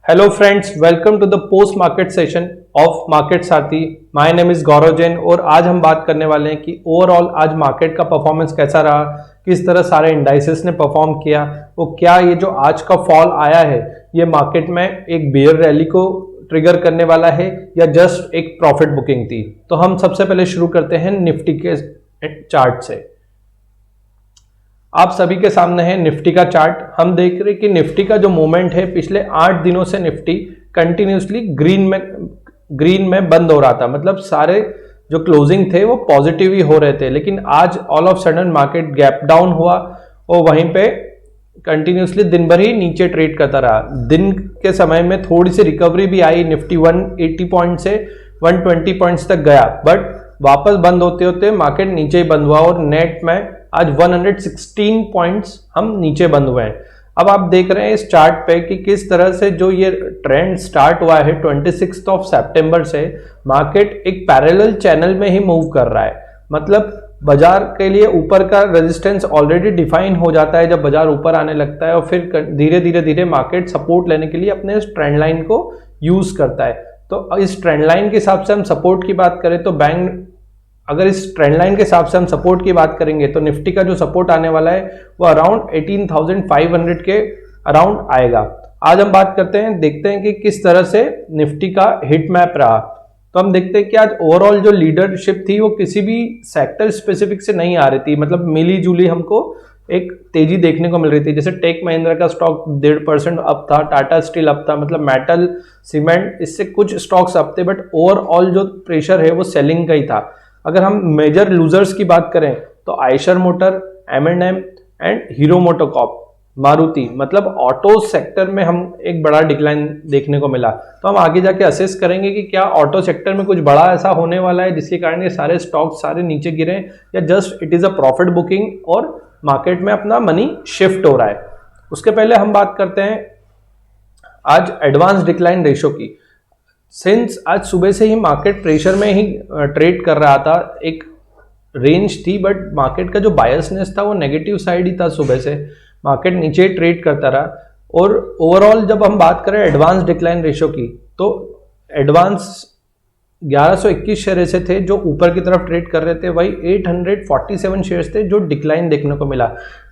Hello friends, welcome to the post market session of market साथी। My name is गौरव जैन और आज हम बात करने वाले हैं कि ओवरऑल आज मार्केट का परफॉर्मेंस कैसा रहा, किस तरह सारे इंडाइसेस ने परफॉर्म किया, वो क्या ये जो आज का फॉल आया है ये मार्केट में एक बेयर रैली को ट्रिगर करने वाला है या जस्ट एक प्रॉफिट बुकिंग थी। तो हम सबसे पहले शुरू करते हैं निफ्टी के चार्ट से। आप सभी के सामने है निफ्टी का चार्ट। हम देख रहे हैं कि निफ्टी का जो मूवमेंट है पिछले 8 दिनों से निफ्टी कंटिन्यूसली ग्रीन में बंद हो रहा था, मतलब सारे जो क्लोजिंग थे वो पॉजिटिव ही हो रहे थे, लेकिन आज all of sudden market gap down हुआ और वहीं पे कंटिन्यूसली दिन भर ही नीचे ट्रेड करता रहा। दिन के समय में थोड़ी सी रिकवरी भी आई, निफ्टी 180 पॉइंट से 120 पॉइंट्स तक गया, बट वापस बंद होते होते मार्केट नीचे ही बंद हुआ और नेट में आज 116 पॉइंट्स हम नीचे बंद हुए हैं। अब आप देख रहे हैं इस चार्ट पे कि किस तरह से जो ये ट्रेंड स्टार्ट हुआ है 26 ऑफ सितंबर से मार्केट एक पैरेलल चैनल में ही मूव कर रहा है। मतलब बाजार के लिए ऊपर का रेजिस्टेंस ऑलरेडी डिफाइन हो जाता है जब बाजार ऊपर आने लगता है और फिर धीरे धीरे मार्केट सपोर्ट लेने के लिए अपने इस ट्रेंड लाइन को यूज करता है। तो इस ट्रेंड लाइन के हिसाब से हम सपोर्ट की बात करें तो अगर इस ट्रेंड लाइन के हिसाब से हम सपोर्ट की बात करेंगे तो निफ्टी का जो सपोर्ट आने वाला है वो अराउंड 18,500 के अराउंड आएगा। आज हम बात करते हैं, देखते हैं कि किस तरह से निफ्टी का हिट मैप रहा। तो हम देखते हैं कि आज ओवरऑल जो लीडरशिप थी वो किसी भी सेक्टर स्पेसिफिक से नहीं आ रही थी, मतलब मिली जुली हमको एक तेजी देखने को मिल रही थी। जैसे टेक महिंद्रा का स्टॉक 1.5% अप था, टाटा स्टील अप था, मतलब मेटल सीमेंट इससे कुछ स्टॉक्स अप थे, बट ओवरऑल जो प्रेशर है वो सेलिंग का ही था। अगर हम मेजर लूजर्स की बात करें तो Eicher motor, M&M and hero MotoCorp, Maruti, मतलब ऑटो सेक्टर में हम एक बड़ा डिक्लाइन देखने को मिला। तो हम आगे जाके असेस करेंगे कि क्या ऑटो सेक्टर में कुछ बड़ा ऐसा होने वाला है जिसके कारण ये सारे स्टॉक सारे नीचे गिरे या just it is a profit booking और मार्केट में अपना मनी शिफ्ट हो रहा है। उसके पहले हम बात करते हैं आज एडवांस डिक्लाइन रेशो की। सिंस आज सुबह से ही मार्केट प्रेशर में ही ट्रेड कर रहा था, एक रेंज थी बट मार्केट का जो बायसनेस था वो नेगेटिव साइड ही था। सुबह से मार्केट नीचे ट्रेड करता रहा और ओवरऑल जब हम बात करें एडवांस डिक्लाइन रेशो की तो एडवांस 1121 शेयर ऐसे थे जो ऊपर की तरफ ट्रेड कर रहे थे, वही 847 शेयर्स थे जो डिक्लाइन देखने को मिला।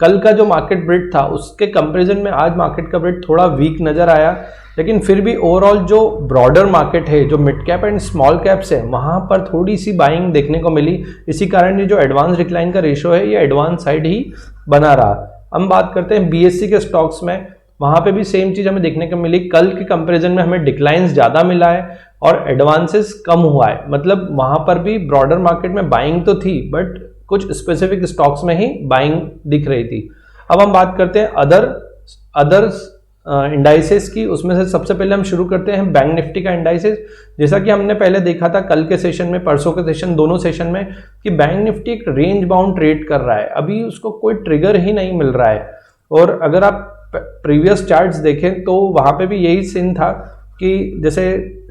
कल का जो मार्केट ब्रेड था उसके कंपैरिजन में आज मार्केट का ब्रेड थोड़ा वीक नजर आया, लेकिन फिर भी ओवरऑल जो ब्रॉडर मार्केट है, जो mid cap and small caps है, वहां पर थोड़ी सी बाइंग देखने को मिली। इसी कारण ये जो एडवांस डिक्लाइन का रेशो है ये एडवांस साइड ही बना रहा। हम बात करते हैं BSE के स्टॉक्स में, वहां पे भी सेम चीज हमें देखने को मिली। कल के कंपैरिजन में हमें डिक्लाइंस ज्यादा मिला है और एडवांसेस कम हुआ है, मतलब वहां पर भी ब्रॉडर मार्केट में बाइंग तो थी बट कुछ स्पेसिफिक स्टॉक्स में ही बाइंग दिख रही थी। अब हम बात करते हैं अदर्स इंडाइसेस की। उसमें से सबसे पहले हम शुरू करते हैं बैंक निफ्टी का इंडाइसेस। जैसा कि हमने पहले देखा था कल के सेशन में, परसों के सेशन, दोनों सेशन में, कि बैंक निफ्टी एक रेंज बाउंड ट्रेड कर रहा है, अभी उसको कोई ट्रिगर ही नहीं मिल रहा है। और अगर आप प्रीवियस चार्ट्स देखें तो वहां पे भी यही सीन था कि जैसे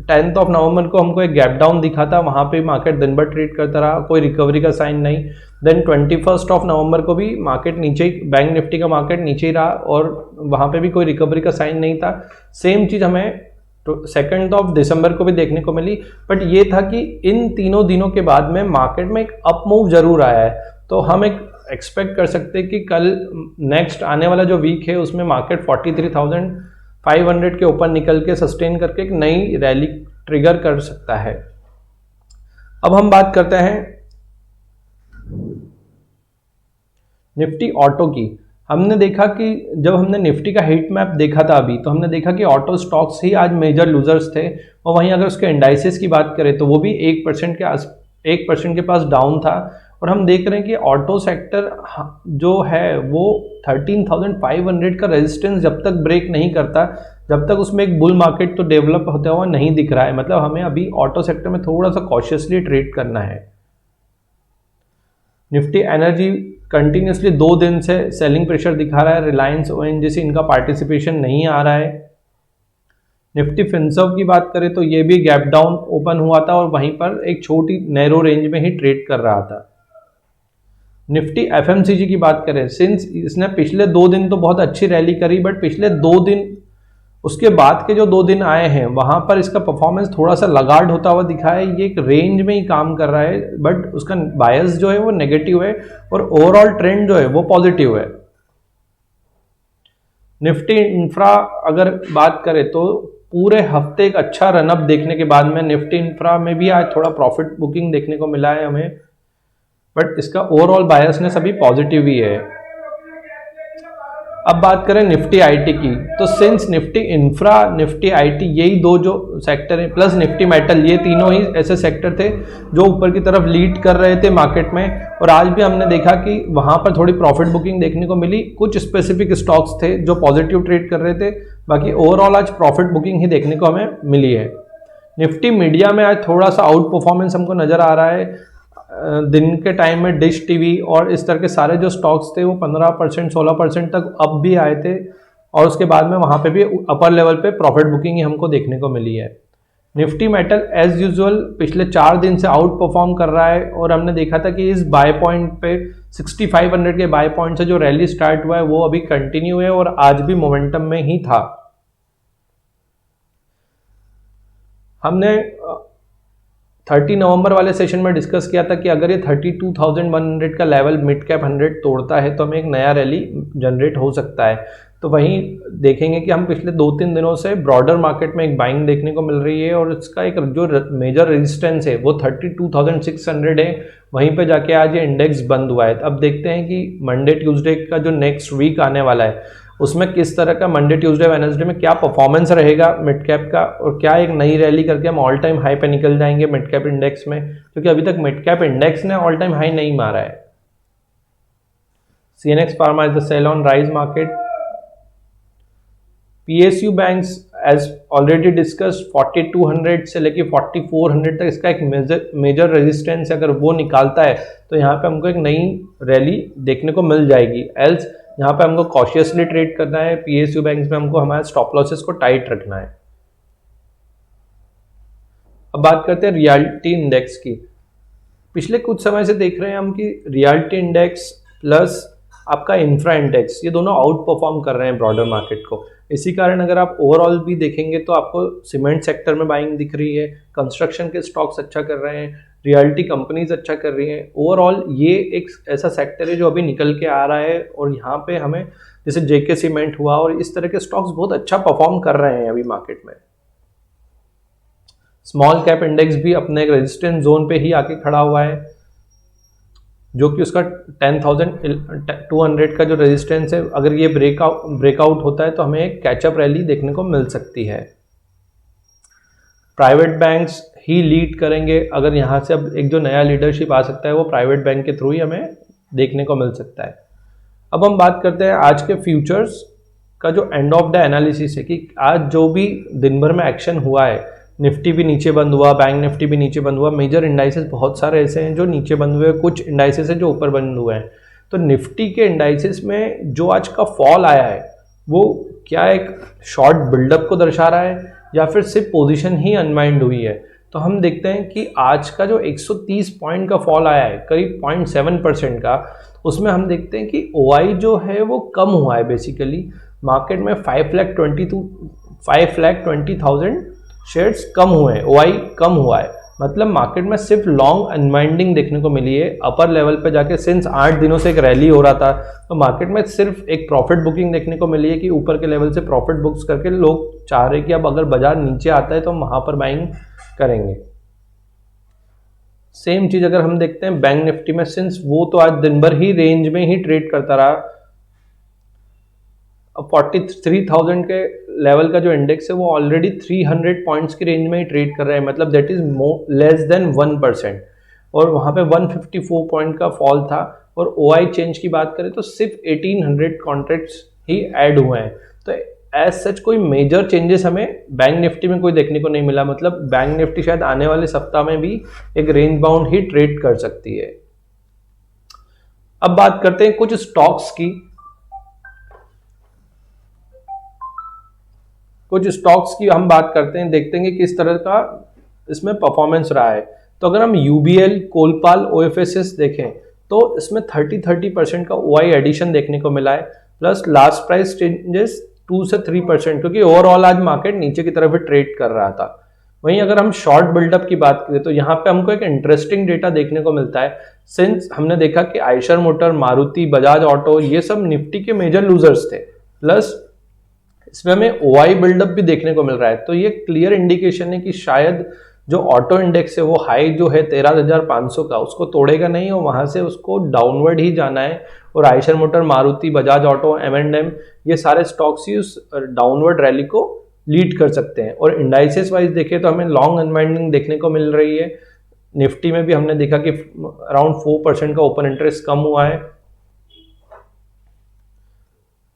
10 ऑफ नवंबर को हमको एक गैप डाउन दिखा था, वहां पे मार्केट दिन भर ट्रेड करता रहा, कोई रिकवरी का साइन नहीं। देन 21 ऑफ नवंबर को भी मार्केट नीचे, बैंक निफ्टी का मार्केट नीचे ही रहा और वहां पे भी कोई रिकवरी का साइन नहीं था। सेम चीज हमें 2 ऑफ दिसंबर को भी देखने को मिली, बट ये था कि इन तीनों दिनों के बाद में मार्केट में एक अप मूव जरूर आया है। तो हम एक एक्सपेक्ट कर सकते हैं कि कल नेक्स्ट आने वाला जो वीक है उसमें मार्केट 43,500 के ऊपर निकल के सस्टेन करके एक नई रैली ट्रिगर कर सकता है। अब हम बात करते हैं निफ्टी ऑटो की। हमने देखा कि जब हमने निफ्टी का हिट मैप देखा था अभी, तो हमने देखा कि ऑटो स्टॉक्स ही आज मेजर लूजर्स थे और वहीं अगर उसके इंडाइसेस की बात करें तो वो भी 1% के पास डाउन था। और हम देख रहे हैं कि ऑटो सेक्टर जो है वो 13,500 का रेजिस्टेंस जब तक ब्रेक नहीं करता, जब तक उसमें एक बुल मार्केट तो डेवलप होता हुआ नहीं दिख रहा है। मतलब हमें अभी ऑटो सेक्टर में थोड़ा सा कॉशियसली ट्रेड करना है। निफ्टी एनर्जी कंटिन्यूसली 2 दिन से सेलिंग प्रेशर दिखा रहा है। रिलायंस, ONGC इनका पार्टिसिपेशन नहीं आ रहा है। निफ्टी फिनसर्व की बात करें तो ये भी गैप डाउन ओपन हुआ था और वहीं पर एक छोटी नैरो रेंज में ही ट्रेड कर रहा था। निफ्टी FMCG की बात करें, सिंस इसने पिछले 2 दिन तो बहुत अच्छी रैली करी, बट पिछले 2 दिन उसके बाद के जो 2 दिन आए हैं वहां पर इसका परफॉर्मेंस थोड़ा सा लगार्ड होता हुआ दिखा है, ये एक रेंज में ही काम कर रहा है, बट उसका बायस जो है वो नेगेटिव है और ओवरऑल ट्रेंड जो है वो पॉजिटिव है। निफ्टी इंफ्रा अगर बात करें तो पूरे हफ्ते एक अच्छा रनअप देखने के बाद में निफ्टी इंफ्रा में भी आज थोड़ा प्रॉफिट बुकिंग देखने को मिला है हमें, बट इसका ओवरऑल बायसनेस अभी पॉजिटिव ही है। अब बात करें निफ्टी आईटी की, तो since Nifty infra, Nifty IT, यही दो जो सेक्टर हैं प्लस निफ्टी मेटल, ये तीनों ही ऐसे सेक्टर थे जो ऊपर की तरफ लीड कर रहे थे मार्केट में, और आज भी हमने देखा कि वहां पर थोड़ी प्रॉफिट बुकिंग देखने को मिली। कुछ स्पेसिफिक स्टॉक्स थे जो पॉजिटिव ट्रेड कर रहे थे, बाकी ओवरऑल आज प्रॉफिट बुकिंग ही देखने को हमें मिली है। निफ्टी मीडिया में आज थोड़ा सा आउट परफॉर्मेंस हमको नजर आ रहा है। दिन के टाइम में डिश टीवी और इस तरह के सारे जो स्टॉक्स थे वो 15% 16% तक अप भी आए थे, और उसके बाद में वहां पे भी अपर लेवल पे प्रॉफिट बुकिंग ही हमको देखने को मिली है। निफ्टी मेटल एज यूजुअल पिछले 4 दिन से आउट परफॉर्म कर रहा है, और हमने देखा था कि इस बाय पॉइंट पे 6500 के बाय पॉइंट से जो रैली स्टार्ट हुआ है वो अभी कंटिन्यू है और आज भी मोमेंटम में ही था। हमने 30 नवंबर वाले सेशन में डिस्कस किया था कि अगर ये 32,100 का लेवल मिड कैप 100 तोड़ता है तो हमें एक नया रैली जनरेट हो सकता है। तो वहीं देखेंगे कि हम पिछले 2-3 दिनों से ब्रॉडर मार्केट में एक बाइंग देखने को मिल रही है, और इसका एक जो मेजर रेजिस्टेंस है वो 32,600 है। वहीं पे जाके आज ये इंडेक्स बंद हुआ है। अब देखते हैं कि मंडे ट्यूसडे का जो नेक्स्ट वीक आने वाला है उसमें किस तरह का मंडे ट्यूसडे वेडनेसडे में क्या परफॉर्मेंस रहेगा मिड कैप का, और क्या एक नई रैली करके हम ऑल टाइम हाई पे निकल जाएंगे मिड कैप इंडेक्स में, क्योंकि अभी तक मिड कैप इंडेक्स ने ऑल टाइम हाई नहीं मारा है। CNX pharma is the sell on rise market. PSU banks as already discussed 4200 से लेके 4400 तक इसका एक मेजर रेजिस्टेंस है, अगर वो निकालता है तो यहाँ पे हमको एक नई रैली देखने को मिल जाएगी। एल्स यहाँ पे हमको कॉशियसली ट्रेड करना है। पीएसयू बैंक्स में हमको हमारे स्टॉप लॉसेस को टाइट रखना है। अब बात करते हैं रियलिटी इंडेक्स की। पिछले कुछ समय से देख रहे हैं हम कि रियलिटी इंडेक्स प्लस आपका इंफ्रा इंडेक्स ये दोनों आउट परफॉर्म कर रहे हैं ब्रॉडर मार्केट को। इसी कारण अगर आप ओवरऑल भी देखेंगे तो आपको सीमेंट सेक्टर में बाइंग दिख रही है, कंस्ट्रक्शन के स्टॉक्स अच्छा कर रहे हैं, रियलिटी कंपनीज अच्छा कर रही हैं। ओवरऑल ये एक ऐसा सेक्टर है जो अभी निकल के आ रहा है, और यहाँ पे हमें जैसे जेके सीमेंट हुआ और इस तरह के स्टॉक्स बहुत अच्छा परफॉर्म कर रहे हैं अभी मार्केट में। स्मॉल कैप इंडेक्स भी अपने एक रेजिस्टेंस जोन पे ही आके खड़ा हुआ है, जो कि उसका 10,200 का जो रेजिस्टेंस है, अगर ये ब्रेकआउट होता है तो हमें एक कैचअप रैली देखने को मिल सकती है। प्राइवेट बैंक्स ही लीड करेंगे। अगर यहाँ से अब एक जो नया लीडरशिप आ सकता है वो प्राइवेट बैंक के थ्रू ही हमें देखने को मिल सकता है। अब हम बात करते हैं आज के फ्यूचर्स का जो एंड ऑफ द एनालिसिस है, कि आज जो भी दिन भर में एक्शन हुआ है, निफ्टी भी नीचे बंद हुआ, बैंक निफ्टी भी नीचे बंद हुआ, मेजर इंडाइसेस बहुत सारे ऐसे हैं जो नीचे बंद हुए, कुछ इंडाइसेस हैं जो ऊपर बंद हुए हैं। तो निफ्टी के इंडाइसेस में जो आज का फॉल आया है वो क्या एक शॉर्ट बिल्डअप को दर्शा रहा है या फिर सिर्फ पोजीशन ही अनवाइंड हुई है। तो हम देखते हैं कि आज का जो 130 पॉइंट का फॉल आया है करीब 0.7% का, उसमें हम देखते हैं कि ओआई जो है वो कम हुआ है। बेसिकली मार्केट में 5,20,000 शेयर्स कम हुए हैं, ओआई कम हुआ है, मतलब मार्केट में सिर्फ लॉन्ग अनवाइंडिंग देखने को मिली है। अपर लेवल पे जाके सिंस 8 दिनों से एक रैली हो रहा था, तो मार्केट में सिर्फ एक प्रॉफिट बुकिंग देखने को मिली है कि ऊपर के लेवल से प्रॉफिट बुक्स करके लोग चाह रहे हैं कि अब अगर बाजार नीचे आता है तो हम वहां पर बाइंग करेंगे। सेम चीज अगर हम देखते हैं बैंक निफ्टी में, सिंस वो तो आज दिन भर ही रेंज में ही ट्रेड करता रहा, अब 43,000 के लेवल का जो इंडेक्स है वो ऑलरेडी 300 पॉइंट्स की रेंज में ही ट्रेड कर रहा है, मतलब दैट इज लेस देन 1%, और वहां पे 154 पॉइंट का फॉल था। और ओआई चेंज की बात करें तो सिर्फ 1800 कॉन्ट्रैक्ट्स ही ऐड हुए हैं। तो एज सच कोई मेजर चेंजेस हमें बैंक निफ्टी में कोई देखने को नहीं मिला, मतलब बैंक निफ्टी शायद आने वाले सप्ताह में भी एक रेंज बाउंड ही ट्रेड कर सकती है। अब बात करते हैं कुछ स्टॉक्स की। कुछ स्टॉक्स की हम बात करते हैं, देखते हैं कि किस तरह का इसमें परफॉर्मेंस रहा है। तो अगर हम यूबीएल, कोलपाल, ओएफएसएस देखें तो इसमें 30% का ओआई एडिशन देखने को मिला है, प्लस लास्ट प्राइस चेंजेस 2 से 3%, क्योंकि ओवरऑल आज मार्केट नीचे की तरफ ट्रेड कर रहा था। वहीं अगर हम शॉर्ट बिल्डअप की बात करें तो यहाँ पे हमको एक इंटरेस्टिंग डेटा देखने को मिलता है। सिंस हमने देखा कि आयशर मोटर, मारुति, बजाज ऑटो ये सब निफ्टी के मेजर लूजर्स थे, प्लस इसमें हमें ओआई बिल्डअप भी देखने को मिल रहा है। तो ये क्लियर इंडिकेशन है कि शायद जो ऑटो इंडेक्स है वो हाई जो है 13,500 का, उसको तोड़ेगा नहीं और वहां से उसको डाउनवर्ड ही जाना है। और Eicher motor, Maruti, Bajaj auto, M&M ये सारे स्टॉक्स ही उस डाउनवर्ड रैली को लीड कर सकते हैं। और इंडाइसेस वाइज देखें तो हमें लॉन्ग अनवाइंडिंग देखने को मिल रही है। निफ्टी में भी हमने देखा कि अराउंड 4% का ओपन इंटरेस्ट कम हुआ है।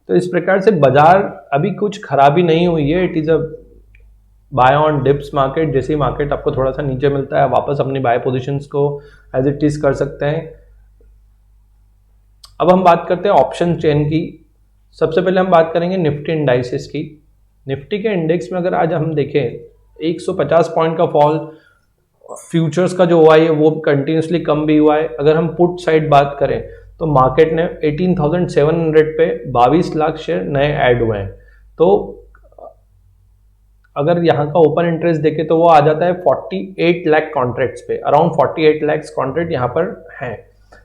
तो इस प्रकार से बाजार अभी कुछ खराबी नहीं हुई है। It is a buy on dips market. जैसे ही मार्केट आपको थोड़ा सा नीचे मिलता है, वापस अपनी बाय पोजीशंस को एज इट इज कर सकते हैं। अब हम बात करते हैं ऑप्शन चेन की। सबसे पहले हम बात करेंगे निफ्टी इंडाइसेस की। निफ्टी के इंडेक्स में अगर आज हम देखें 150 पॉइंट का फॉल, फ्यूचर्स का जो हुआ है वो कंटिन्यूसली कम भी हुआ है। अगर हम पुट साइड बात करें तो मार्केट ने 18,700 पे 22 लाख शेयर नए ऐड हुए हैं। तो अगर यहाँ का ओपन इंटरेस्ट देखें तो वो आ जाता है 48 लाख कॉन्ट्रैक्ट्स पे, अराउंड 48 लाख कॉन्ट्रैक्ट यहाँ पर हैं।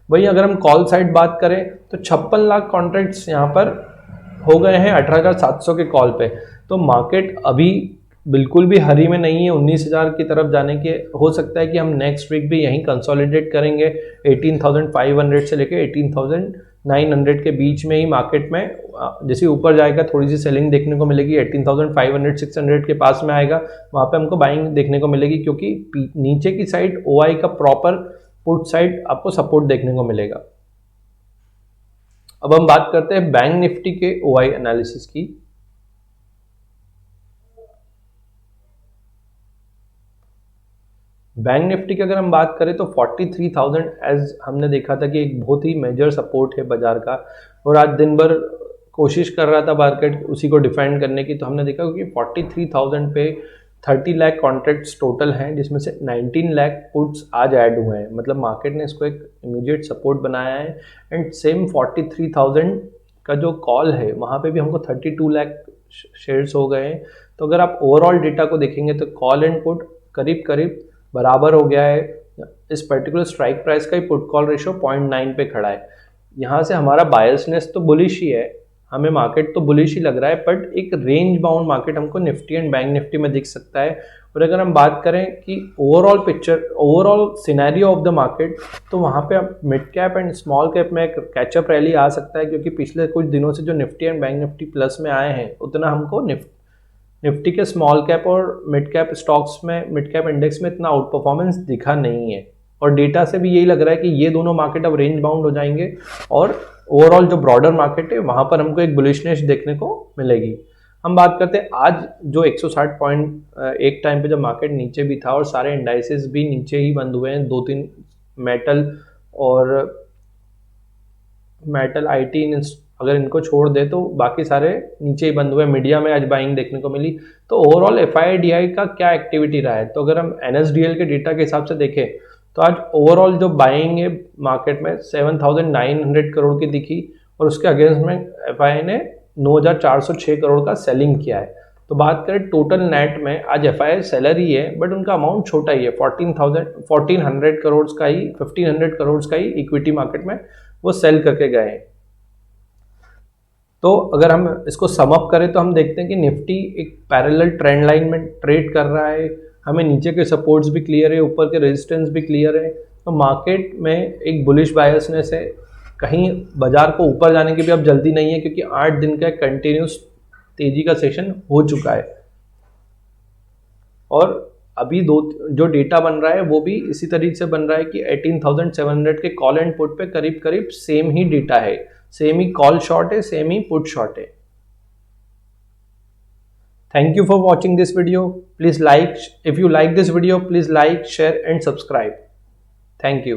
वहीं अगर हम कॉल साइड बात करें तो 56 लाख कॉन्ट्रैक्ट्स यहाँ पर हो गए हैं 18,700 के कॉल पे। तो मार्केट अभी बिल्कुल भी हरी में नहीं है 19,000 की तरफ जाने के। हो सकता है कि हम नेक्स्ट वीक भी यहीं कंसोलिडेट करेंगे 18,500 से लेके 18,900 के बीच में ही मार्केट में। जैसे ऊपर जाएगा थोड़ी सी सेलिंग देखने को मिलेगी, 18,500 600 के पास में आएगा, वहाँ पे हमको बाइंग देखने को मिलेगी, क्योंकि नीचे की साइड ओआई का प्रॉपर पुट साइड आपको सपोर्ट देखने को मिलेगा। अब हम बात करते हैं बैंक निफ्टी के ओआई एनालिसिस की। बैंक निफ्टी की अगर हम बात करें तो 43,000 एज हमने देखा था कि एक बहुत ही मेजर सपोर्ट है बाजार का, और आज दिन भर कोशिश कर रहा था मार्केट उसी को डिफेंड करने की। तो हमने देखा कि 43,000 पे 30 लाख कॉन्ट्रैक्ट्स टोटल हैं, जिसमें से 19 लाख पुट्स आज ऐड हुए हैं। मतलब मार्केट ने इसको एक इमीडिएट सपोर्ट बनाया है। एंड सेम 43,000 का जो कॉल है वहाँ पे भी हमको 32 लाख शेयर्स हो गए हैं। तो अगर आप ओवरऑल डेटा को देखेंगे तो कॉल एंड पुट करीब करीब बराबर हो गया है। इस पर्टिकुलर स्ट्राइक प्राइस का ही पुट कॉल रेशो 0.9 पे खड़ा है। यहाँ से हमारा बायसनेस तो बुलिश ही है, हमें मार्केट तो बुलिश ही लग रहा है, बट एक रेंज बाउंड मार्केट हमको निफ्टी एंड बैंक निफ्टी में दिख सकता है। और अगर हम बात करें कि overall picture, overall scenario of the market, तो वहाँ पे अब mid cap and small cap में एक कैचअप रैली आ सकता है, क्योंकि पिछले कुछ दिनों से जो Nifty and bank Nifty plus में आए हैं उतना हमको निफ्टी के स्मॉल कैप और मिड कैप स्टॉक्स में, मिड कैप इंडेक्स में इतना आउट परफॉर्मेंस दिखा नहीं है। और डेटा से भी यही लग रहा है कि ये दोनों मार्केट अब रेंज बाउंड हो जाएंगे और ओवरऑल जो ब्रॉडर मार्केट है वहां पर हमको एक बुलिशनेस देखने को मिलेगी। हम बात करते हैं आज जो 160 पॉइंट एक टाइम पे जब मार्केट नीचे भी था और सारे इंडाइसेस भी नीचे ही बंद हुए हैं, 2-3 मेटल और मेटल आईटी अगर इनको छोड़ दे तो बाकी सारे नीचे ही बंद हुए। मीडिया में आज बाइंग देखने को मिली। तो ओवरऑल एफआईडीआई का क्या एक्टिविटी रहा है, तो अगर हम एनएसडीएल के डेटा के हिसाब से देखें तो आज ओवरऑल जो बाइंग है मार्केट में 7,900 करोड़ की दिखी, और उसके अगेंस्ट में एफआई ने 9,406 करोड़ का सेलिंग किया है। तो बात करें टोटल नेट में, आज एफआई सेलर ही है बट उनका अमाउंट छोटा ही है, 1,400 करोड़ का ही, 1,500 करोड़ का ही इक्विटी मार्केट में वो सेल करके गए हैं। तो अगर हम इसको सम अप करें तो हम देखते हैं कि निफ्टी एक पैरेलल ट्रेंड लाइन में ट्रेड कर रहा है। हमें नीचे के सपोर्ट्स भी क्लियर है, ऊपर के रेजिस्टेंस भी क्लियर है। तो मार्केट में एक बुलिश बायसनेस है। कहीं बाजार को ऊपर जाने की भी अब जल्दी नहीं है, क्योंकि 8 दिन का कंटिन्यूस तेजी का सेशन हो चुका है। और अभी जो डेटा बन रहा है वो भी इसी तरीके से बन रहा है कि 18,700 के कॉल एंड पुट पे करीब करीब सेम ही डेटा है, सेम ही कॉल शॉर्ट है, सेम ही पुट शॉर्ट है। Thank you for watching this video. Please like, if you like this video, please like, share and subscribe. Thank you.